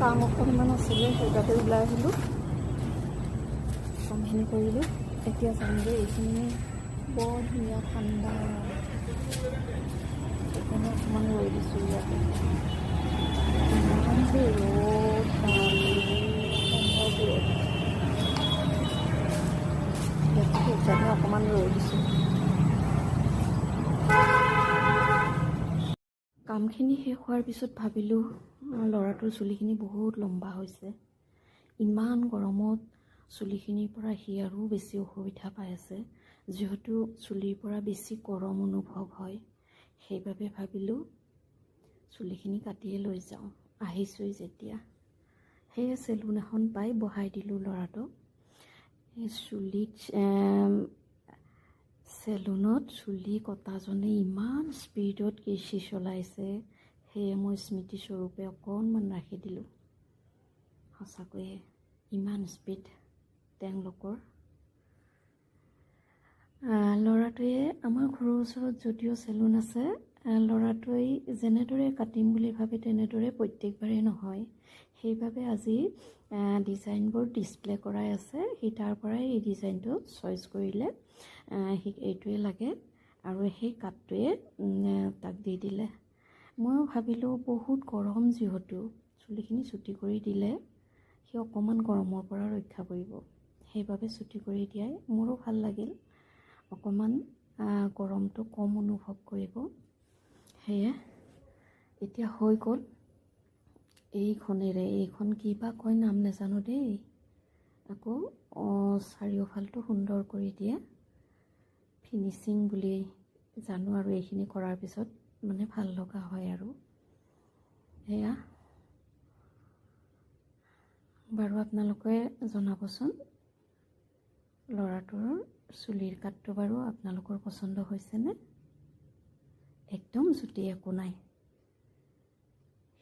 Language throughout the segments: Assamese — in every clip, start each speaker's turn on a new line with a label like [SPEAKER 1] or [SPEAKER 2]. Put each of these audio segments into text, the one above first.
[SPEAKER 1] কাম অকণমান আছিলে সেইবাবে ওলাই আহিলোঁ, কামখিনি কৰিলোঁ। এতিয়া যামগৈ। এইখিনি বৰ ধুনীয়া ঠাণ্ডা, সেইকাৰণে অকণমান ৰৈ দিছোঁ ইয়াতে। ইমান যে ৰ'দ সেইকাৰণে অকণমান ৰৈ দিছোঁ। কামখিনি শেষ হোৱাৰ পিছত ভাবিলোঁ ল'ৰাটোৰ চুলিখিনি বহুত লম্বা হৈছে। ইমান গৰমত চুলিখিনিৰ পৰা সি আৰু বেছি অসুবিধা পাই আছে, যিহেতু চুলিৰ পৰা বেছি গৰম অনুভৱ হয়। সেইবাবে ভাবিলোঁ চুলিখিনি কাটিয়ে লৈ যাওঁ, আহিছোঁই যেতিয়া। সেয়ে চেলুন এখন পাই বহাই দিলোঁ ল'ৰাটোক। এই চেলুনত চুলি কটাজনে ইমান স্পীডত কেঁচি চলাইছে, সেয়ে মই স্মৃতিস্বৰূপে অকণমান ৰাখি দিলোঁ। সঁচাকৈয়ে ইমান স্পীড তেওঁলোকৰ। ল'ৰাটোৱে, আমাৰ ঘৰৰ ওচৰত যদিও চেলুন আছে, ল'ৰাটোৱে যেনেদৰে কাটিম বুলি ভাবে তেনেদৰে প্ৰত্যেকবাৰেই নহয়। সেইবাবে আজি ডিজাইনবোৰ ডিছপ্লে কৰাই আছে, সি তাৰ পৰাই এই ডিজাইনটো চইচ কৰিলে। সি এইটোৱে লাগে আৰু সেই কাটটোৱে তাক দি দিলে। ময়ো ভাবিলোঁ বহুত গৰম, যিহেতু চুলিখিনি চুটি কৰি দিলে সি অকণমান গৰমৰ পৰা ৰক্ষা পৰিব। সেইবাবে চুটি কৰি দিয়াই মোৰো ভাল লাগিল, অকণমান গৰমটো কম অনুভৱ কৰিব। সেয়ে এতিয়া হৈ গ'ল। এইখন কি বা কয় নাম নাজানো দেই। আকৌ চাৰিওফালটো সুন্দৰ কৰি দিয়ে, ফিনিচিং বুলি জানো, আৰু এইখিনি কৰাৰ পিছত মানে ভাল লগা হয় আৰু। সেয়া বাৰু আপোনালোকে জনাবচোন, ল'ৰাটোৰ চুলিৰ কাটটো বাৰু আপোনালোকৰ পচন্দ হৈছেনে? একদম চুটি, একো নাই।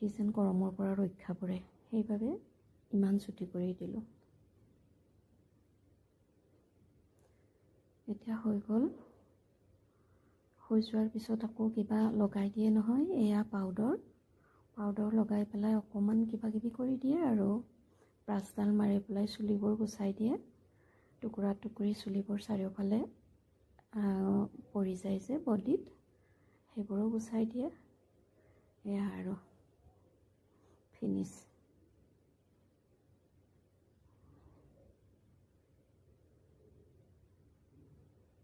[SPEAKER 1] সি যেন গৰমৰ পৰা ৰক্ষা পৰে, সেইবাবে ইমান চুটি কৰি দিলোঁ। এতিয়া হৈ গ'ল। হৈ যোৱাৰ পিছত আকৌ কিবা লগাই দিয়ে নহয়, এয়া পাউডাৰ লগাই পেলাই অকণমান কিবা কিবি কৰি দিয়ে আৰু ব্ৰাছডাল মাৰি পেলাই চুলিবোৰ গুচাই দিয়ে। টুকুৰা টুকুৰি চুলিবোৰ চাৰিওফালে পৰি যায় যে বডিত, সেইবোৰো গুচাই দিয়ে। এয়া আৰু ফিনিছ।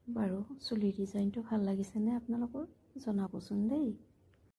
[SPEAKER 1] বাৰু চুলিৰ ডিজাইনটো ভাল লাগিছেনে আপোনালোকৰ? জনাবচোন দেই।